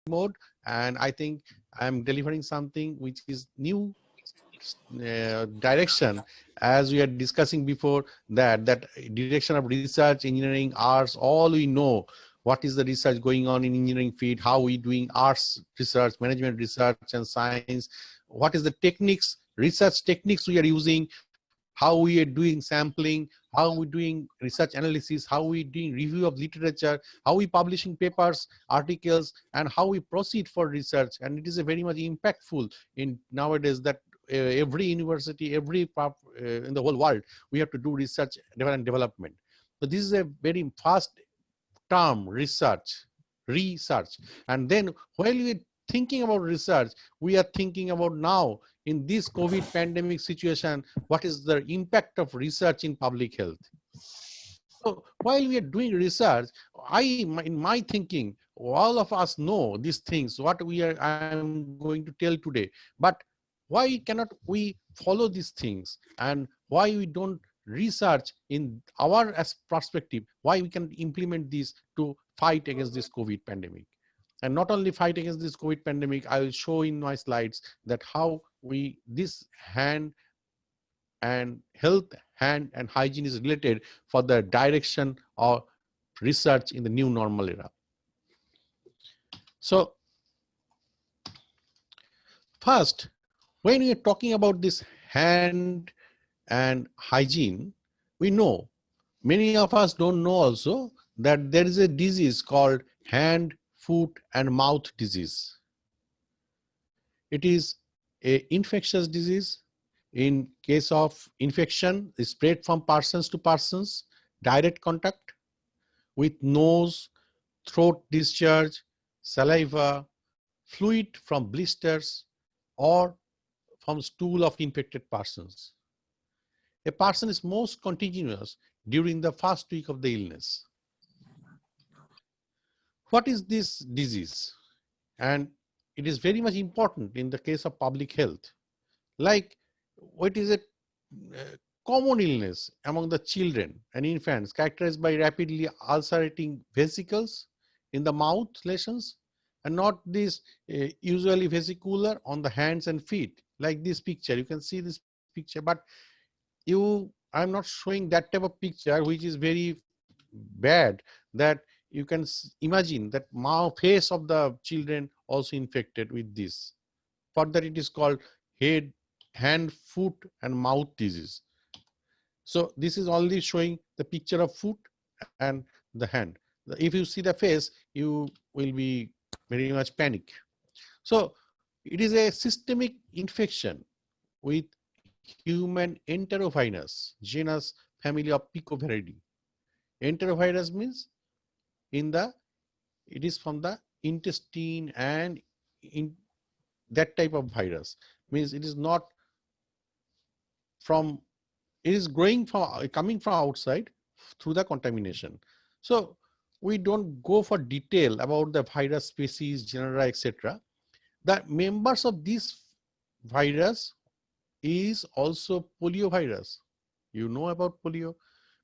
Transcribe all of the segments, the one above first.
mode, and I think I'm delivering something which is new direction, as we are discussing before, that direction of research, engineering, arts, all we know what is the research going on in engineering field, how we doing arts research, management research and science, what is the techniques, research techniques we are using, how we are doing sampling, how we doing research analysis, how we doing review of literature, how we publishing papers, articles, and how we proceed for research. And it is a very much impactful in nowadays that every university, every in the whole world, we have to do research and development. So this is a very fast term, research. And then while we are thinking about research, we are thinking about now in this COVID pandemic situation, what is the impact of research in public health. So while we are doing research, in my thinking, all of us know these things, what I'm going to tell today, but why cannot we follow these things, and why we don't research in our as perspective, why we can implement this to fight against this COVID pandemic. And not only fight against this COVID pandemic, I will show in my slides that how we, this hand and health, hand and hygiene is related for the direction of research in the new normal era. So first, when we are talking about this hand and hygiene, we know, many of us don't know also, that there is a disease called hand, foot and mouth disease. It is a infectious disease. In case of infection, is spread from persons to persons, direct contact with nose, throat discharge, saliva, fluid from blisters, or from stool of infected persons. A person is most contagious during the first week of the illness. What is this disease? And it is very much important in the case of public health. Like, what is a common illness among the children and infants, characterized by rapidly ulcerating vesicles in the mouth lesions, and not this usually vesicular on the hands and feet, like this picture. You can see this picture, but I'm not showing that type of picture which is very bad, that you can imagine that mouth, face of the children also infected with this. Further, it is called hand, foot and mouth disease. So this is only showing the picture of foot and the hand. If you see the face, you will be very much panic. So it is a systemic infection with human enterovirus, genus family of Picoviridae. Enterovirus means it is from the intestine, and in that type of virus means it is not from, it is coming from outside through the contamination. So we don't go for detail about the virus species, genera, etc. The members of this virus is also poliovirus. You know about polio,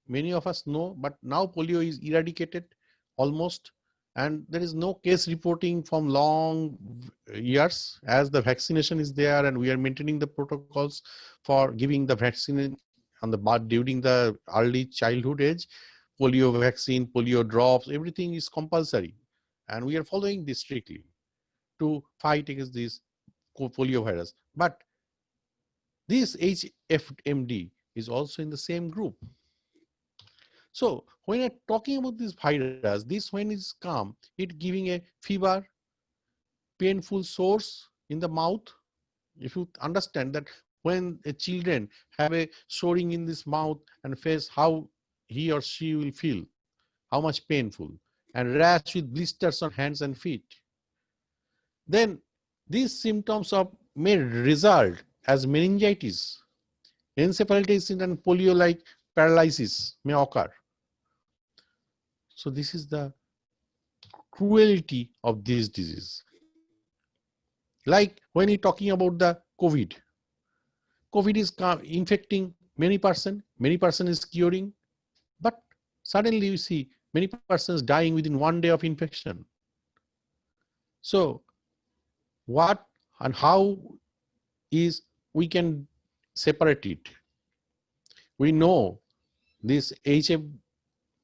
many of us know, but now polio is eradicated almost, and there is no case reporting from long years, as the vaccination is there, and we are maintaining the protocols for giving the vaccine on the during the early childhood age. Polio vaccine, polio drops, everything is compulsory, and we are following this strictly to fight against this polio virus. But this HFMD is also in the same group. So when I'm talking about this virus, this when it's come, it giving a fever, painful sores in the mouth. If you understand that when a children have a soring in this mouth and face, how he or she will feel, how much painful, and rash with blisters on hands and feet. Then these symptoms may result as meningitis, encephalitis, and polio-like paralysis may occur. So this is the cruelty of this disease. Like when you're talking about the COVID is infecting many person is curing, but suddenly you see many persons dying within 1 day of infection. So what and how is we can separate it? We know this HF,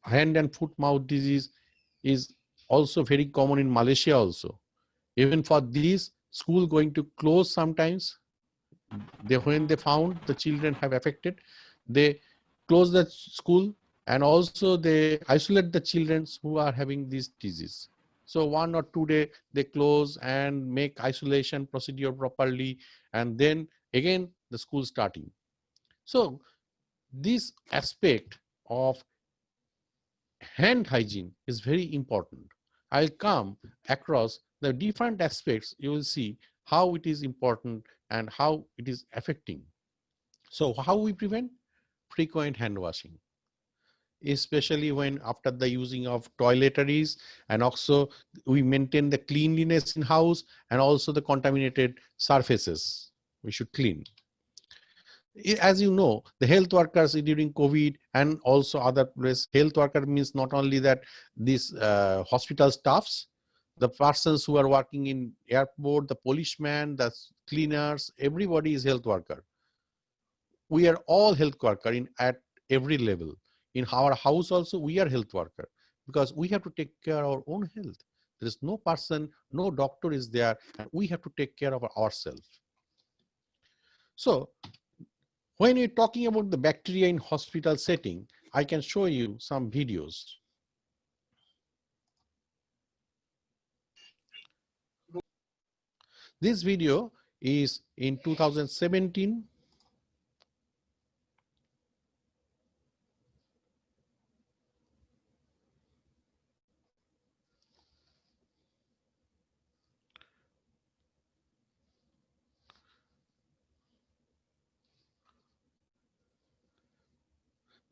hand and foot mouth disease, is also very common in Malaysia also. Even for this, school going to close sometimes. When they found the children have affected, they close the school, and also they isolate the children who are having this disease. So 1 or 2 days they close and make isolation procedure properly, and then again the school starting. So this aspect of hand hygiene is very important. I'll come across the different aspects. You will see how it is important and how it is affecting. So how we prevent? Frequent hand washing, especially when after the using of toiletries, and also we maintain the cleanliness in house, and also the contaminated surfaces we should clean. As you know, the health workers during COVID and also other place, health worker means not only that these hospital staffs, the persons who are working in airport, the policeman, the cleaners, everybody is health worker. We are all health worker at every level. In our house also, we are health worker, because we have to take care of our own health. There is no person, no doctor is there, and we have to take care of ourselves. So when you're talking about the bacteria in hospital setting, I can show you some videos. This video is in 2017.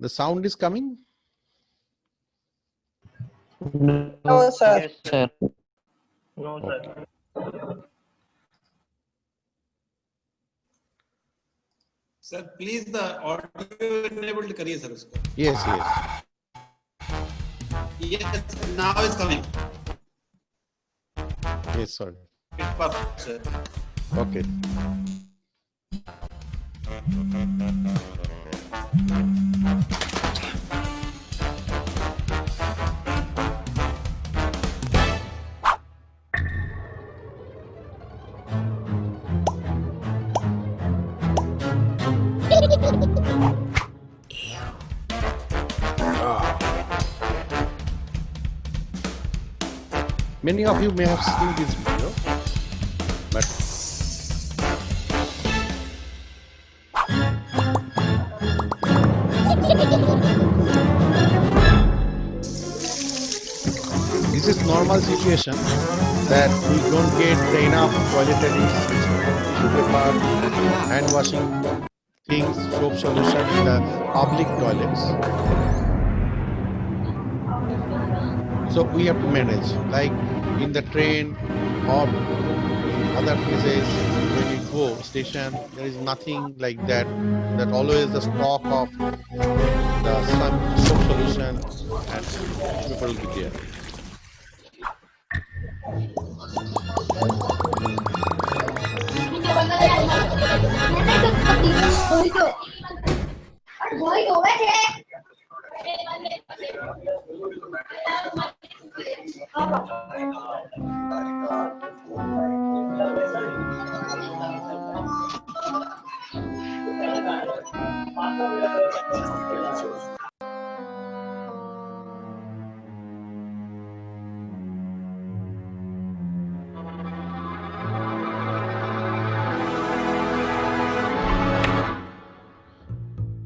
The sound is coming? No, sir. Yes, sir. No, Okay. Sir, please the audio enabled करिए sir उसको. Yes, yes. Yes, now it's coming. Yes, sorry. It's perfect, sir. Okay. Many of you may have seen this video, but this is normal situation that we don't get enough toiletries, tissue paper, hand washing things, soap solution in the public toilets. So we have to manage, like in the train or in other places when we go station, there is nothing like that. That always the stock of the some soap solution and tissue paper will be there.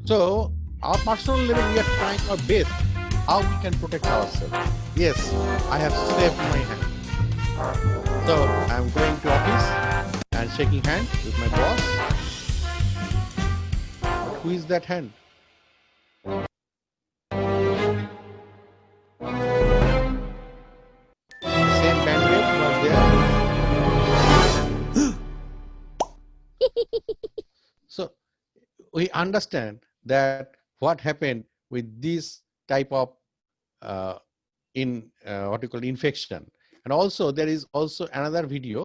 So, our personal level, we are trying our best how we can protect ourselves. Yes, I have saved my hand. So, I'm going to office and shaking hand with my boss. But who is that hand? Same bandwidth was there. So, we understand that what happened with this type of what you call infection, And also there is also another video